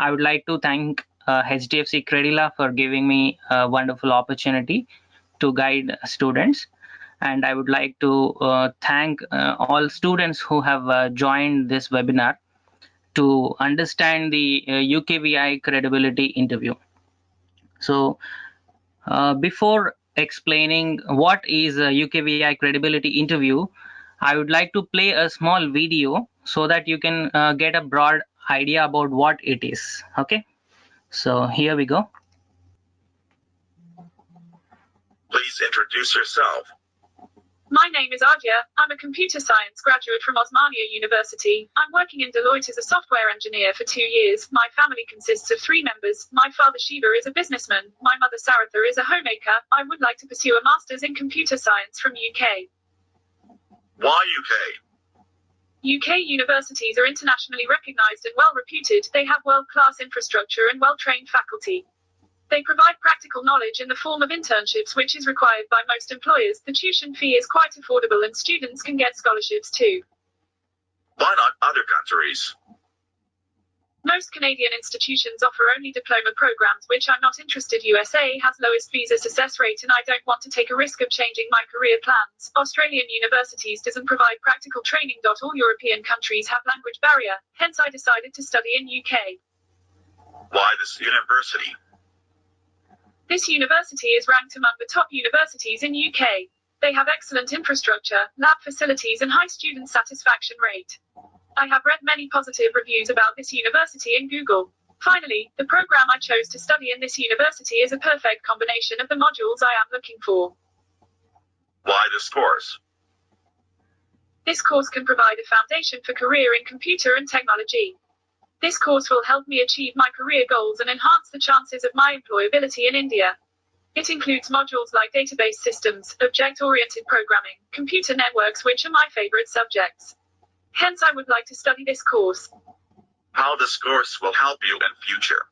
I would like to thank HDFC Credila for giving me a wonderful opportunity to guide students. And I would like to thank all students who have joined this webinar to understand the UKVI credibility interview. So before explaining what is a UKVI credibility interview, I would like to play a small video so that you can get a broad idea about what it is. Okay, so here we go. Please introduce yourself. My name is Adya. I'm a computer science graduate from Osmania University. I'm working in Deloitte as a software engineer for 2 years. My family consists of 3 members. My father Shiva is a businessman. My mother Saratha is a homemaker. I would like to pursue a master's in computer science from UK. Why UK? UK universities are internationally recognized and well reputed. They have world-class infrastructure and well-trained faculty. They provide practical knowledge in the form of internships, which is required by most employers. The tuition fee is quite affordable and students can get scholarships too. Why not other countries? Most Canadian institutions offer only diploma programs, which I'm not interested. USA has lowest visa success rate and I don't want to take a risk of changing my career plans. Australian universities doesn't provide practical training. All European countries have language barrier, hence I decided to study in UK. Why this university? This university is ranked among the top universities in UK. They have excellent infrastructure, lab facilities and high student satisfaction rate. I have read many positive reviews about this university in Google. Finally, the program I chose to study in this university is a perfect combination of the modules I am looking for. Why this course? This course can provide a foundation for career in computer and technology. This course will help me achieve my career goals and enhance the chances of my employability in India. It includes modules like database systems, object-oriented programming, computer networks, which are my favorite subjects. Hence, I would like to study this course. How this course will help you in future?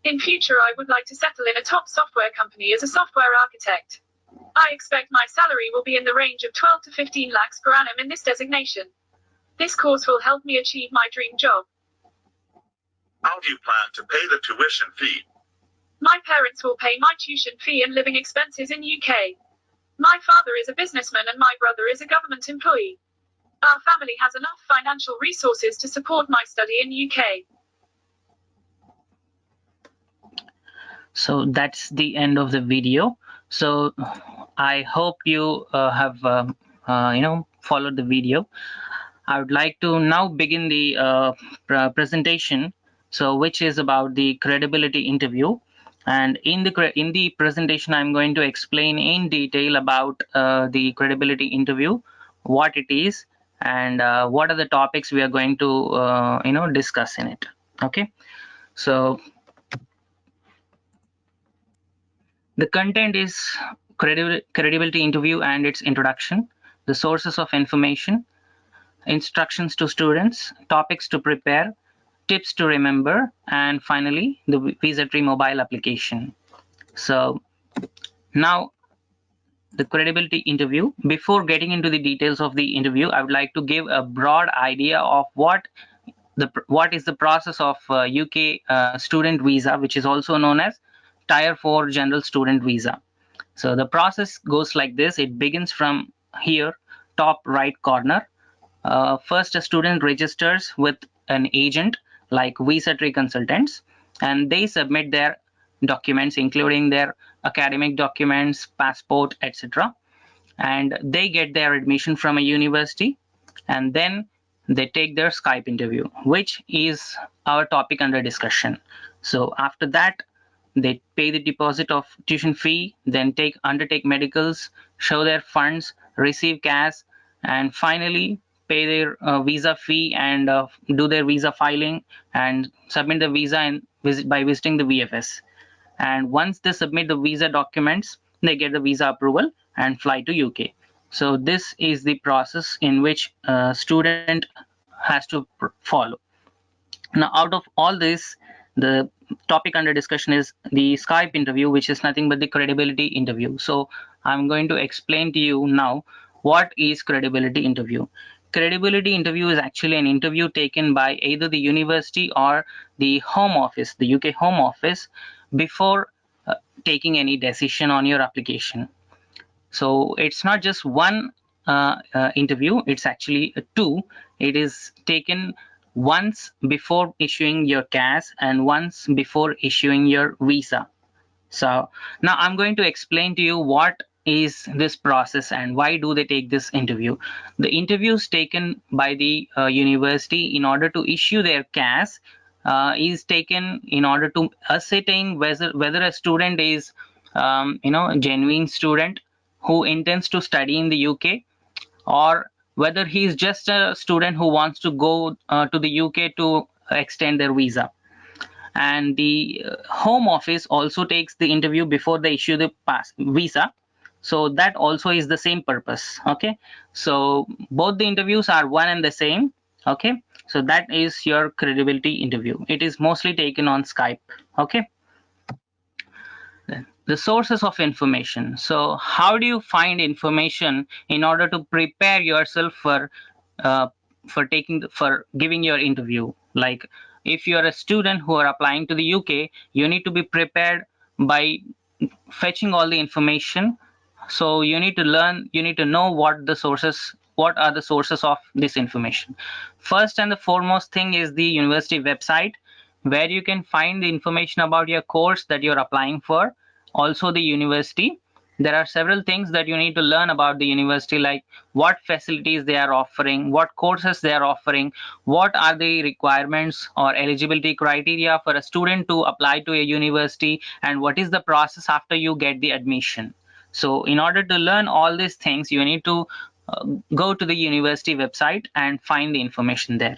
In future, I would like to settle in a top software company as a software architect. I expect my salary will be in the range of 12 to 15 lakhs per annum in this designation. This course will help me achieve my dream job. How do you plan to pay the tuition fee? My parents will pay my tuition fee and living expenses in UK. My father is a businessman and my brother is a government employee. Our family has enough financial resources to support my study in UK. So that's the end of the video. So I hope you have followed the video. I would like to now begin the presentation, so which is about the credibility interview. And in the presentation, I'm going to explain in detail about the credibility interview, what it is, and what are the topics we are going to discuss in it. Okay, so the content is credibility interview and its introduction, the sources of information, instructions to students, topics to prepare, tips to remember, and finally the VisaTree mobile application. So now the credibility interview. Before getting into the details of the interview, I would like to give a broad idea of what is the process of UK student visa, which is also known as Tier 4 General Student Visa. So the process goes like this. It begins from here, top right corner. First, a student registers with an agent like VisaTree consultants, and they submit their documents, including their academic documents, passport, etc. And they get their admission from a university, and then they take their Skype interview, which is our topic under discussion. So after that, they pay the deposit of tuition fee, then undertake medicals, show their funds, receive cash, and finally pay their visa fee and do their visa filing and submit the visa by visiting the VFS. And once they submit the visa documents, they get the visa approval and fly to UK. So this is the process in which a student has to follow. Now, out of all this, the topic under discussion is the Skype interview, which is nothing but the credibility interview. So I'm going to explain to you now what is credibility interview. credibility interview is actually an interview taken by either the university or the Home Office, the UK Home Office, before taking any decision on your application. So it's not just one interview, it's actually two. It is taken once before issuing your CAS and once before issuing your visa. So now I'm going to explain to you what is this process and why do they take this interview. The interview is taken by the university in order to issue their CAS, is taken in order to ascertain whether a student is a genuine student who intends to study in the UK, or whether he is just a student who wants to go to the UK to extend their visa. And the Home Office also takes the interview before they issue the visa, so that also is the same purpose. Okay, so both the interviews are one and the same. Okay, so that is your credibility interview. It is mostly taken on Skype. Okay, the sources of information. So how do you find information in order to prepare yourself uh, for giving your interview? Like, if you are a student who are applying to the UK, you need to be prepared by fetching all the information. So you need to learn, you need to know what are the sources of this information. First and the foremost thing is the university website, where you can find the information about your course that you're applying for. Also the university, there are several things that you need to learn about the university, like what facilities they are offering, what courses they are offering, what are the requirements or eligibility criteria for a student to apply to a university, and what is the process after you get the admission. So in order to learn all these things, you need to go to the university website and find the information there.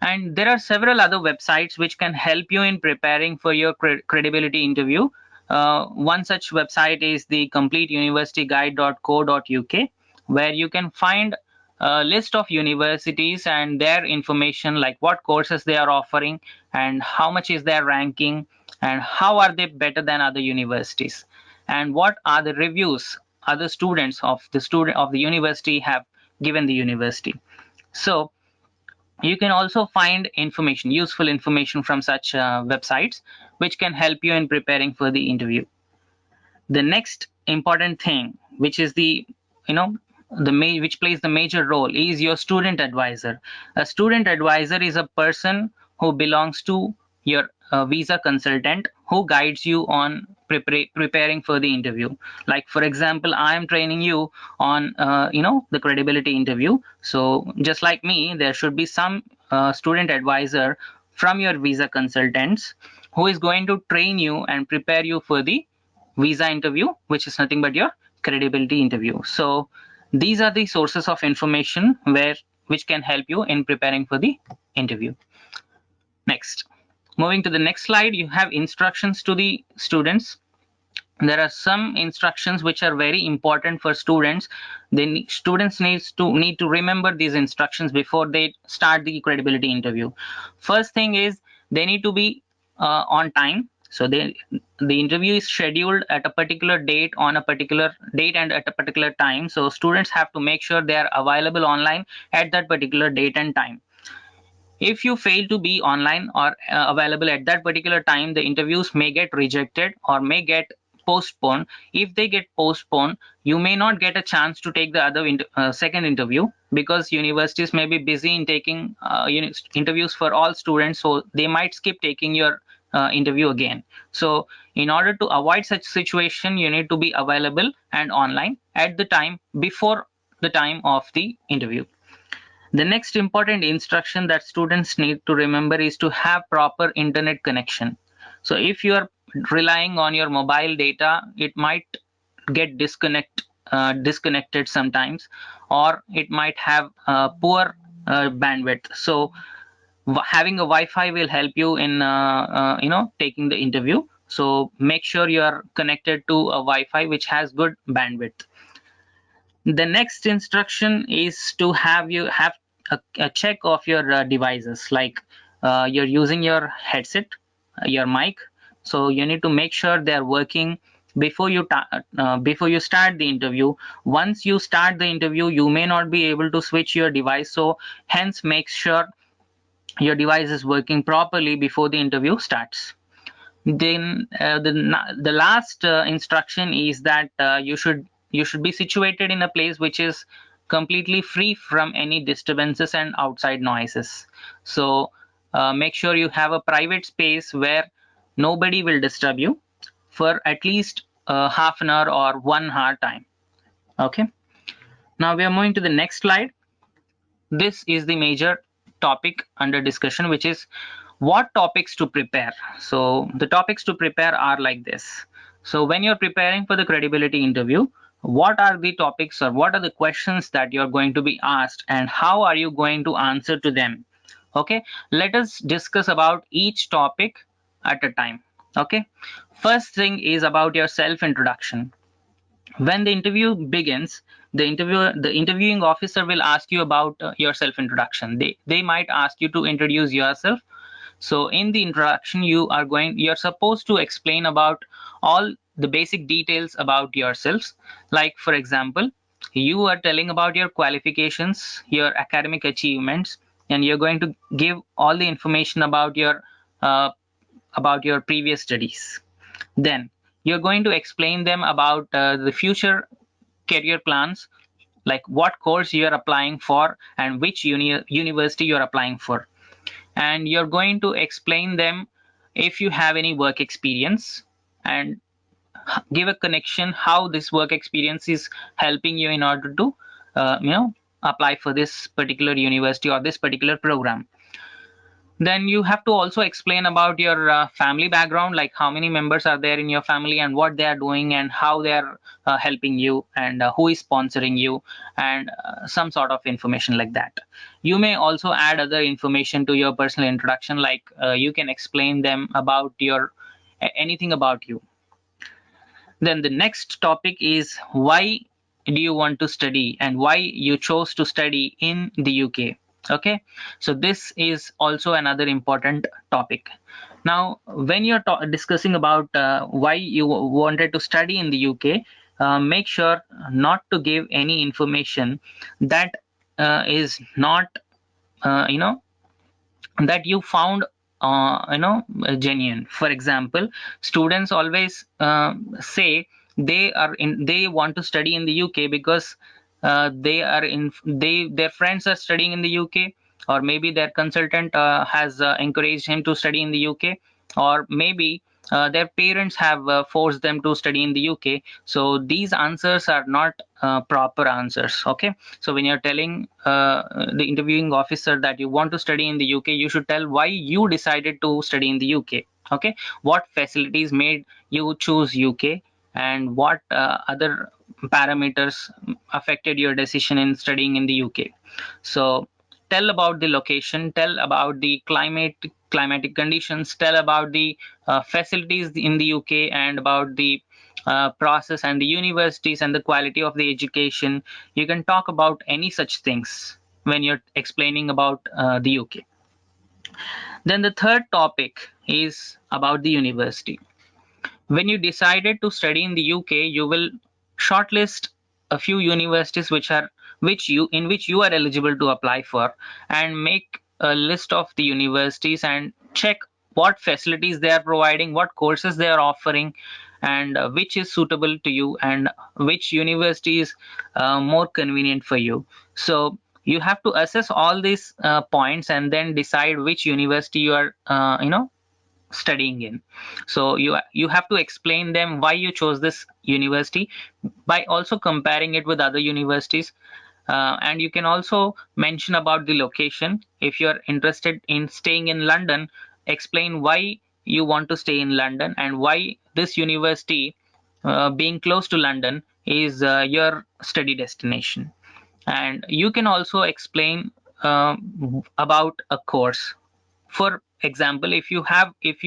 And there are several other websites which can help you in preparing for your credibility interview. One such website is the completeuniversityguide.co.uk, where you can find a list of universities and their information, like what courses they are offering and how much is their ranking and how are they better than other universities, and what are the reviews other students of the university have given the university. So you can also find useful information from such websites, which can help you in preparing for the interview. The next important thing, which is which plays the major role, is your student advisor. A student advisor is a person who belongs to your visa consultant, who guides you on preparing for the interview. Like, for example, I am training you on the credibility interview. So just like me, there should be some student advisor from your visa consultants who is going to train you and prepare you for the visa interview, which is nothing but your credibility interview. So these are the sources of information which can help you in preparing for the interview. Next, moving to the next slide, you have instructions to the students. There are some instructions which are very important for students. Students need to remember these instructions before they start the credibility interview. First thing is, they need to be on time. So the interview is scheduled at a particular date, on a particular date and at a particular time. So students have to make sure they are available online at that particular date and time. If you fail to be online or available at that particular time, the interviews may get rejected or may get postponed. If they get postponed, you may not get a chance to take the second interview, because universities may be busy in taking interviews for all students, so they might skip taking your interview again. So in order to avoid such situation, you need to be available and online at the time before the time of the interview. The next important instruction that students need to remember is to have proper internet connection. So if you are relying on your mobile data, it might get disconnected sometimes, or it might have poor bandwidth. So having a Wi-Fi will help you in taking the interview. So make sure you are connected to a Wi-Fi which has good bandwidth. The next instruction is to have a check of your devices, like you're using your headset, your mic. So you need to make sure they're working before you start the interview. Once you start the interview, you may not be able to switch your device, so hence make sure your device is working properly before the interview starts. Then the last instruction is that you should be situated in a place which is completely free from any disturbances and outside noises. So make sure you have a private space where nobody will disturb you for at least half an hour or 1 hour time. Okay, now we are moving to the next slide. This is the major topic under discussion, which is what topics to prepare. So the topics to prepare are like this. So when you're preparing for the credibility interview, what are the topics or what are the questions that you're going to be asked, and how are you going to answer to them? Okay, let us discuss about each topic at a time. Okay, first thing is about your self introduction. When the interview begins, the interviewing officer will ask you about your self introduction. They might ask you to introduce yourself. So in the introduction, you're supposed to explain about all the basic details about yourselves. Like for example, you are telling about your qualifications, your academic achievements, and you're going to give all the information uh, about your previous studies. Then you're going to explain them about the future career plans, like what course you are applying for and which university you're applying for. And you're going to explain them if you have any work experience, and give a connection how this work experience is helping you in order to apply for this particular university or this particular program. Then you have to also explain about your family background, like how many members are there in your family and what they are doing and how they are helping you, and who is sponsoring you, and some sort of information like that. You may also add other information to your personal introduction, like you can explain them about anything about you. Then the next topic is why do you want to study and why you chose to study in the UK. Okay, so this is also another important topic. Now, when you're discussing about why you wanted to study in the UK, make sure not to give any information that is not, you know, that you found genuine. For example, students always say they want to study in the UK because their friends are studying in the UK, or maybe their consultant has encouraged him to study in the UK, or maybe their parents have forced them to study in the UK. So these answers are not proper answers. Okay, so when you're telling the interviewing officer that you want to study in the UK, you should tell why you decided to study in the UK. Okay, what facilities made you choose UK, and what other parameters affected your decision in studying in the UK. So tell about the location, tell about the climatic conditions, tell about the facilities in the UK, and about the process and the universities and the quality of the education. You can talk about any such things when you're explaining about the UK. Then the third topic is about the university. When you decided to study in the UK, you will shortlist a few universities which you are eligible to apply for, and make a list of the universities and check what facilities they are providing, what courses they are offering, and which is suitable to you, and which university is more convenient for you. So you have to assess all these points and then decide which university you are studying in. So you have to explain them why you chose this university by also comparing it with other universities. And you can also mention about the location. If you're interested in staying in London, explain why you want to stay in London and why this university, being close to London, is your study destination. And you can also explain about a course. For example, if you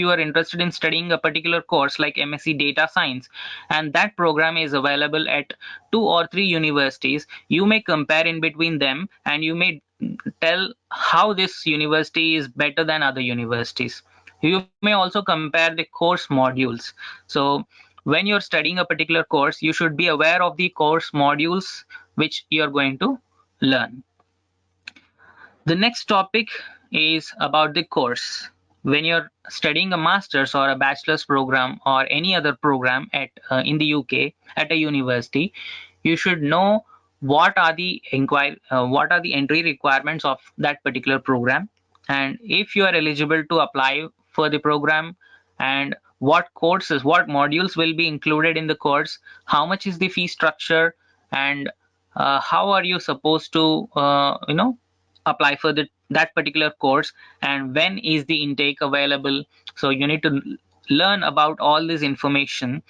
are interested in studying a particular course like MSc Data Science, and that program is available at 2 or 3 universities, you may compare in between them, and you may tell how this university is better than other universities. You may also compare the course modules. So when you're studying a particular course, you should be aware of the course modules which you're going to learn. The next topic is about the course. When you're studying a master's or a bachelor's program or any other program at in the UK at a university, you should know what are the entry requirements of that particular program, and if you are eligible to apply for the program, and what courses, what modules will be included in the course, how much is the fee structure, and how are you supposed to apply for that particular course, and when is the intake available. So you need to learn about all this information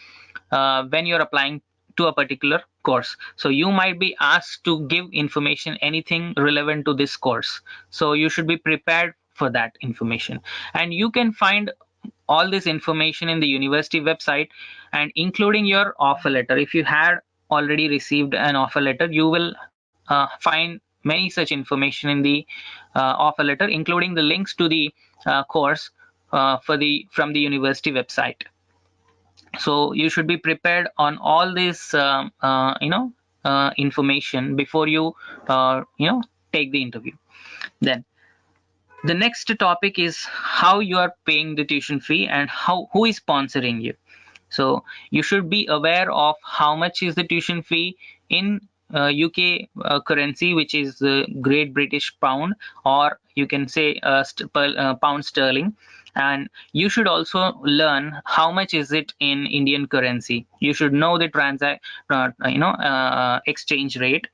when you're applying to a particular course. So you might be asked to give information, anything relevant to this course, so you should be prepared for that information. And you can find all this information in the university website, and including your offer letter. If you had already received an offer letter, you will find many such information in the offer letter, including the links to the course from the university website. So you should be prepared on all this information before you take the interview. Then the next topic is how you are paying the tuition fee and who is sponsoring you. So you should be aware of how much is the tuition fee in UK currency, which is the Great British Pound, or you can say pound sterling. And you should also learn how much is it in Indian currency. You should know the exchange rate,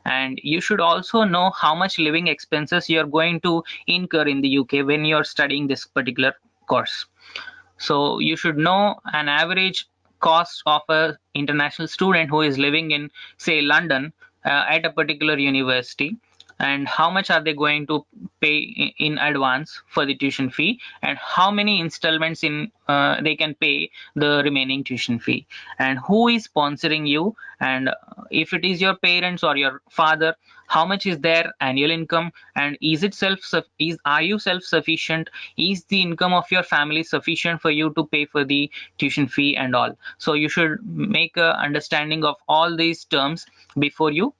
and you should also know how much living expenses you're going to incur in the UK when you're studying this particular course. So you should know an average cost of an international student who is living in, say, London at a particular university, and how much are they going to pay in advance for the tuition fee, and how many installments they can pay the remaining tuition fee, and who is sponsoring you, and if it is your parents or your father, how much is their annual income, and are you self-sufficient, is the income of your family sufficient for you to pay for the tuition fee and all. So you should make a understanding of all these terms before you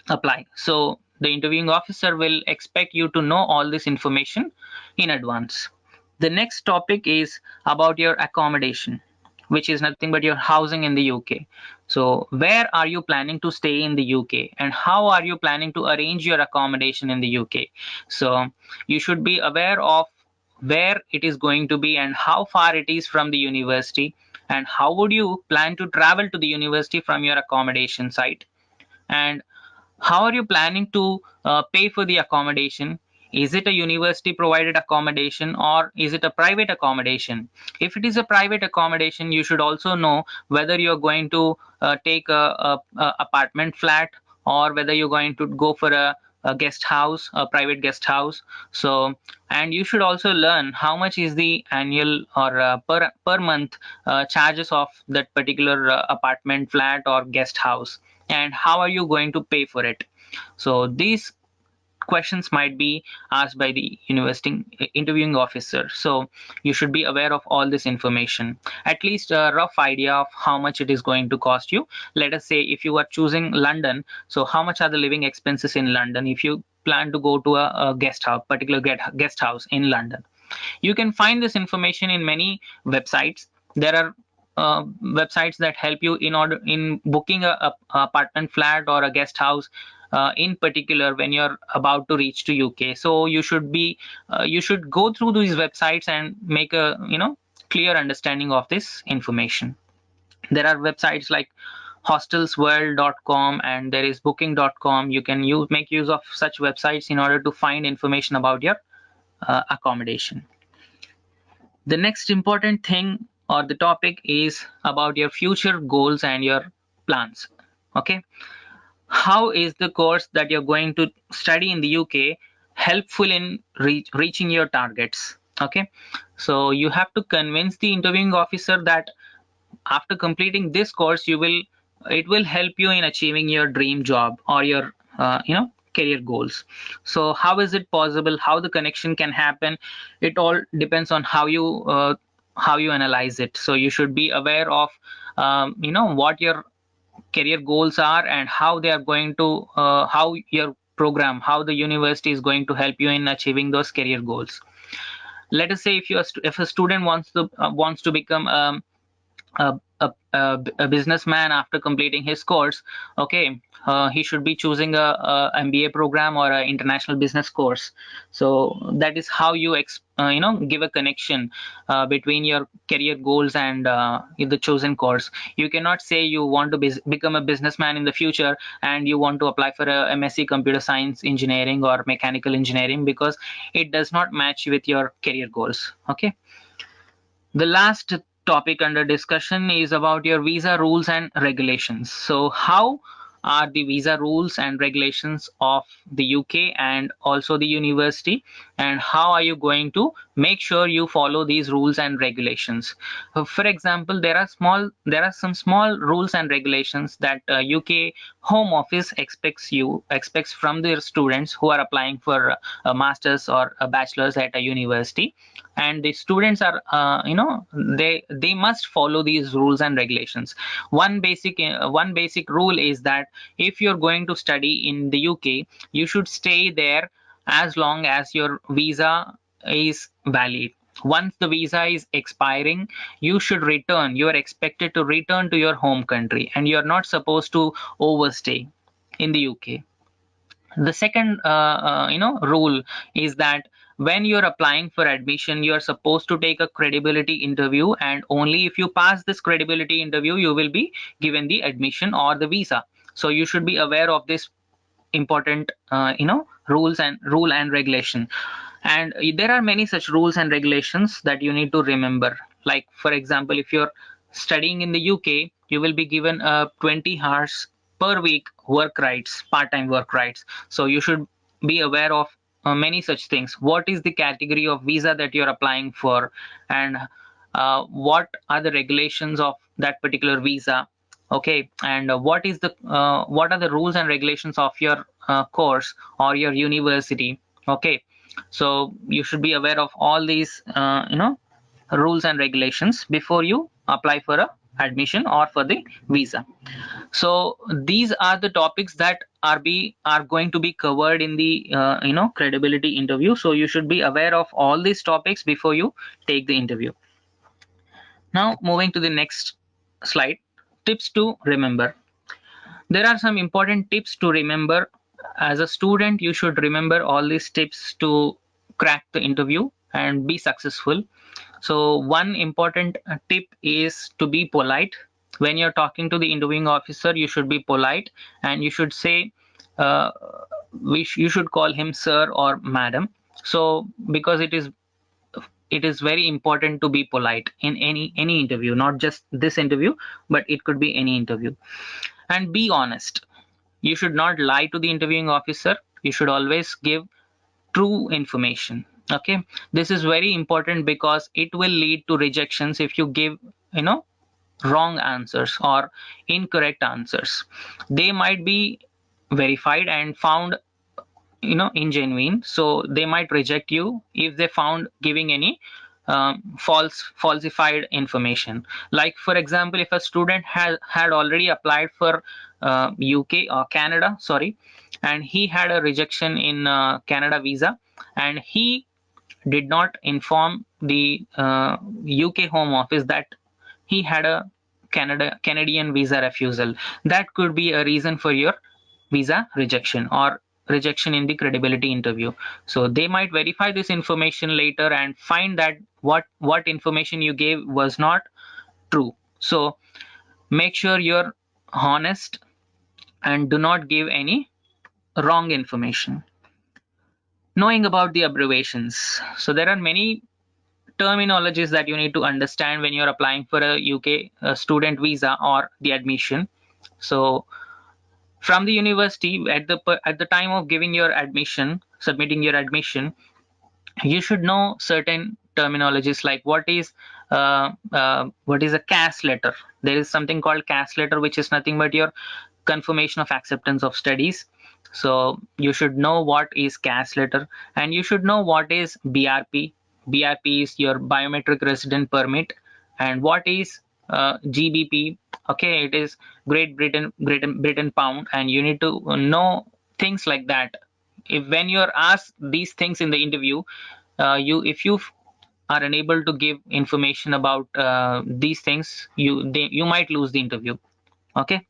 apply. So the interviewing officer will expect you to know all this information in advance. The next topic is about your accommodation, which is nothing but your housing in the UK. So where are you planning to stay in the UK, and how are you planning to arrange your accommodation in the UK? So you should be aware of where it is going to be and how far it is from the university, and how would you plan to travel to the university from your accommodation site, and how are you planning to pay for the accommodation? Is it a university provided accommodation, or is it a private accommodation? If it is a private accommodation, you should also know whether you're going to take a apartment flat, or whether you're going to go for a guest house, a private guest house. So, and you should also learn how much is the annual or per month charges of that particular apartment flat or guest house, and how are you going to pay for it. So these questions might be asked by the university interviewing officer, so you should be aware of all this information, at least a rough idea of how much it is going to cost you. Let us say if you are choosing London, so how much are the living expenses in London if you plan to go to a guest house, particular guest house in London. You can find this information in many websites. There are websites that help you in booking a apartment flat or a guest house in particular when you're about to reach to UK. So you should go through these websites and make a clear understanding of this information. There are websites like hostelsworld.com and there is booking.com. You can make use of such websites in order to find information about your accommodation. The next important thing or the topic is about your future goals and your plans. Okay, how is the course that you're going to study in the UK helpful in reaching your targets? Okay, so you have to convince the interviewing officer that after completing this course it will help you in achieving your dream job or your career goals. So how is it possible, how the connection can happen? It all depends on how you how you analyze it. So you should be aware of what your career goals are and how they are going to how your program, how the university is going to help you in achieving those career goals. Let us say if a student wants to become a businessman after completing his course, okay, he should be choosing a MBA program or an international business course. So that is how you give a connection between your career goals and the chosen course. You cannot say you want to become a businessman in the future and you want to apply for a MSc computer science engineering or mechanical engineering, because it does not match with your career goals. Okay. The last topic under discussion is about your visa rules and regulations. So how are the visa rules and regulations of the UK and also the university, and how are you going to make sure you follow these rules and regulations? For example, there are some small rules and regulations that UK Home Office expects from their students who are applying for a master's or a bachelor's at a university, and the students are they must follow these rules and regulations. One basic rule is that if you're going to study in the UK, you should stay there as long as your visa is valid. Once the visa is expiring, you are expected to return to your home country, and you're not supposed to overstay in the UK. The second rule is that when you're applying for admission, you're supposed to take a credibility interview, and only if you pass this credibility interview you will be given the admission or the visa. So you should be aware of this important rule and regulation. And there are many such rules and regulations that you need to remember. Like, for example, if you're studying in the UK, you will be given 20 hours per week work rights, part-time work rights. So you should be aware of many such things. What is the category of visa that you're applying for, and what are the regulations of that particular visa? Okay, and what are the rules and regulations of your course or your university? Okay, so you should be aware of all these rules and regulations before you apply for a admission or for the visa. So these are the topics that are going to be covered in the credibility interview. So you should be aware of all these topics before you take the interview. Now moving to the next slide, tips to remember. There are some important tips to remember. As a student, you should remember all these tips to crack the interview and be successful. So one important tip is to be polite. When you're talking to the interviewing officer, you should be polite, and you should say you should call him sir or madam. So because it is very important to be polite in any interview, not just this interview, but it could be any interview. And be honest. You should not lie to the interviewing officer. You should always give true information. Okay, this is very important because it will lead to rejections if you give wrong answers or incorrect answers. They might be verified and found ingenuine, so they might reject you if they found giving any falsified information. Like, for example, if a student had already applied for UK or Canada, sorry, and he had a rejection in Canada visa, and he did not inform the UK Home Office that he had a Canadian visa refusal, that could be a reason for your visa rejection or rejection in the credibility interview. So they might verify this information later and find that what information you gave was not true. So make sure you're honest and do not give any wrong information. Knowing about the abbreviations. So there are many terminologies that you need to understand when you're applying for a UK student visa or the admission. So from the university, at the time of giving your admission, submitting your admission, you should know certain terminologies, like what is a CAS letter. There is something called CAS letter, which is nothing but your confirmation of acceptance of studies. So you should know what is CAS letter, and you should know what is BRP, BRP is your biometric resident permit, and what is GBP. Okay, it is Great Britain pound, and you need to know things like that. If when you're asked these things in the interview, if you are unable to give information about these things, you might lose the interview. Okay.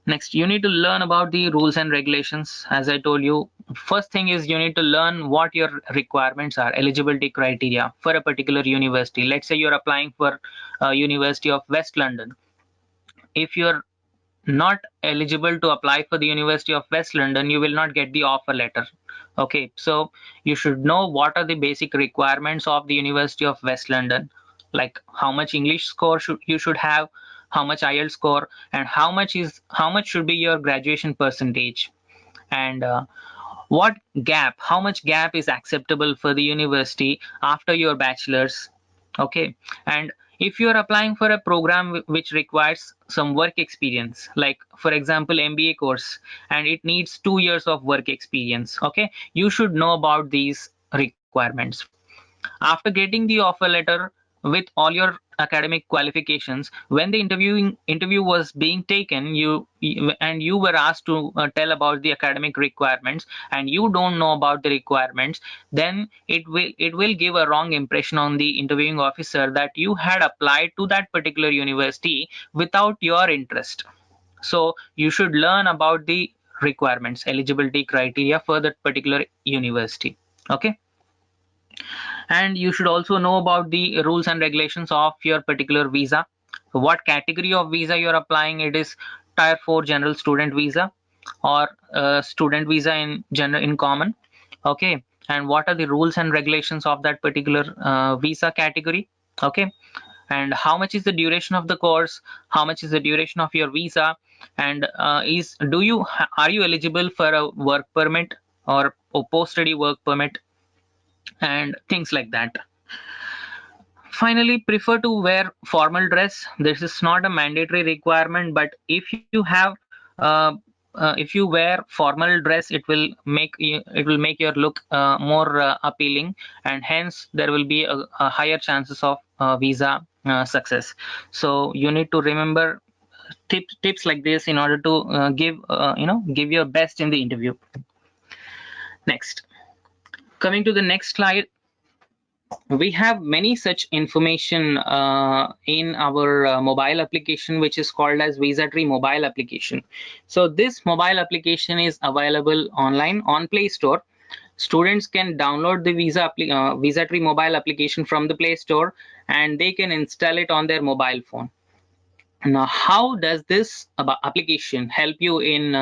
Next, you need to learn about the rules and regulations. As I told you, first thing is you need to learn what your requirements are, eligibility criteria for a particular university. Let's say you're applying for University of West London. If you're not eligible to apply for the University of West London, you will not get the offer letter. Okay, so you should know what are the basic requirements of the University of West London, like how much English score you should have, how much IELTS score, and how much should be your graduation percentage, and how much gap is acceptable for the university after your bachelor's. Okay, and if you are applying for a program which requires some work experience, like for example MBA course, and it needs 2 years of work experience, okay, you should know about these requirements. After getting the offer letter with all your academic qualifications, when the interview was being taken, you were asked to tell about the academic requirements, and you don't know about the requirements, then it will give a wrong impression on the interviewing officer that you had applied to that particular university without your interest. So you should learn about the requirements, eligibility criteria for that particular university. Okay. And you should also know about the rules and regulations of your particular visa. What category of visa you're applying. It is tier 4 general student visa or student visa in common. Okay, and what are the rules and regulations of that particular visa category. Okay, and how much is the duration of the course, how much is the duration of your visa, and are you eligible for a work permit or post-study work permit, and things like that. Finally, prefer to wear formal dress. This is not a mandatory requirement, but if you wear formal dress, it will make your look more appealing, and hence there will be a higher chances of visa success. So you need to remember tips like this in order to give your best in the interview. Next, coming to the next slide, we have many such information in our mobile application, which is called as VisaTree mobile application. So this mobile application is available online on Play Store. Students can download the VisaTree mobile application from the Play Store, and they can install it on their mobile phone. Now, how does this application help you in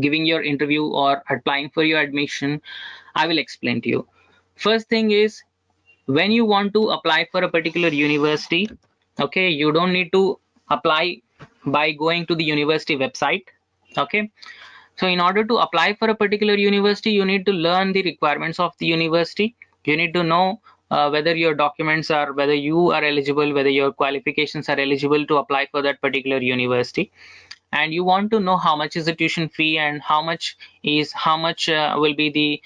giving your interview or applying for your admission? I will explain to you. First thing is, when you want to apply for a particular university, okay, you don't need to apply by going to the university website. Okay, so in order to apply for a particular university, you need to learn the requirements of the university. You need to know whether your documents are, whether you are eligible, whether your qualifications are eligible to apply for that particular university, and you want to know how much is the tuition fee, and how much will be the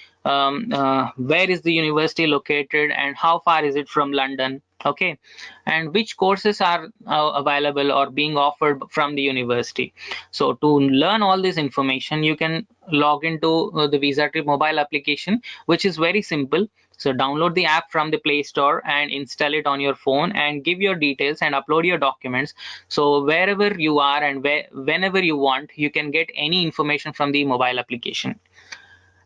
where is the university located, and how far is it from London. Okay, and which courses are available or being offered from the university. So to learn all this information, you can log into the VisaTree mobile application, which is very simple. So download the app from the Play Store and install it on your phone, and give your details and upload your documents. So wherever you are and whenever you want, you can get any information from the mobile application.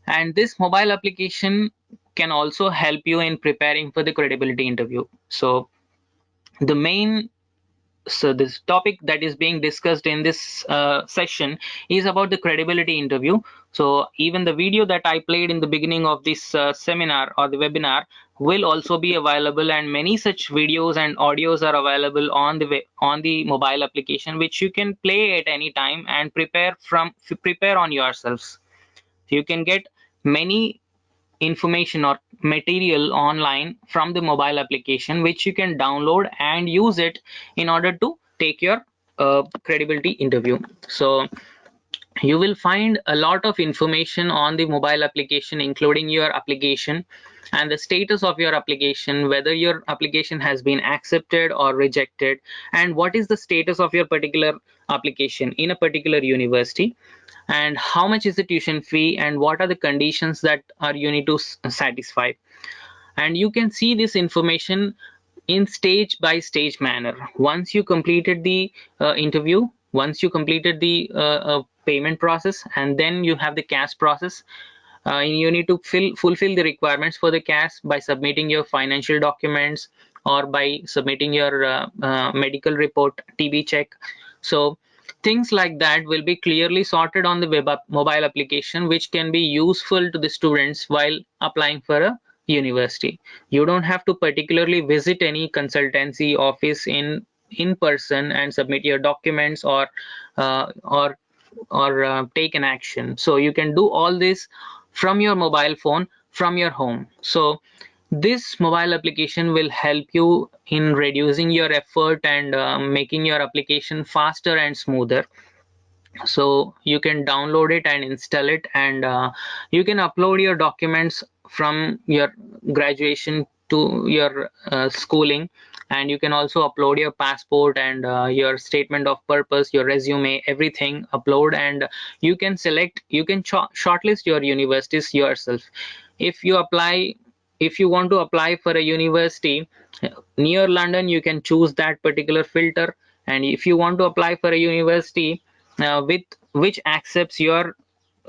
And this mobile application can also help you in preparing for the credibility interview. So this topic that is being discussed in this session is about the credibility interview. So even the video that I played in the beginning of this seminar or the webinar will also be available, and many such videos and audios are available on the mobile application, which you can play at any time and prepare on yourselves. So you can get many information or material online from the mobile application, which you can download and use it in order to take your credibility interview. So You will find a lot of information on the mobile application, including your application and the status of your application, whether your application has been accepted or rejected, and what is the status of your particular application in a particular university, and how much is the tuition fee, and what are the conditions that are you need to satisfy. And you can see this information in stage by stage manner. Once you completed the interview, once you completed the payment process, and then you have the cash process. You need to fulfill the requirements for the cash by submitting your financial documents or by submitting your medical report, TB check. So things like that will be clearly sorted on the mobile application, which can be useful to the students while applying for a university. You don't have to particularly visit any consultancy office in person and submit your documents or uh, or take an action. So you can do all this from your mobile phone, from your home. So this mobile application will help you in reducing your effort and making your application faster and smoother. So you can download it and install it, and you can upload your documents from your graduation to your schooling, and you can also upload your passport and your statement of purpose, your resume, everything upload, and you can select, you can shortlist your universities yourself. If you apply, if you want to apply for a university near London, you can choose that particular filter. And if you want to apply for a university with which accepts your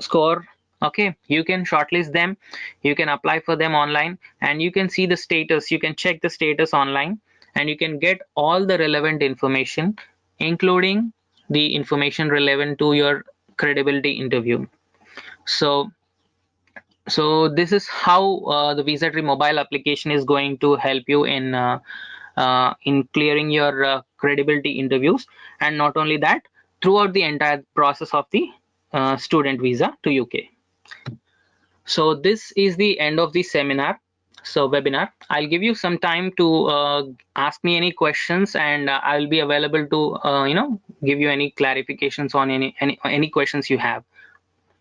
score, okay, you can shortlist them, you can apply for them online, and you can see the status, you can check the status online, and you can get all the relevant information, including the information relevant to your credibility interview. So this is how the VisaTree mobile application is going to help you in clearing your credibility interviews, and not only that, throughout the entire process of the student visa to UK. So this is the end of the seminar. So webinar, I'll give you some time to ask me any questions, and I'll be available to give you any clarifications on any questions you have.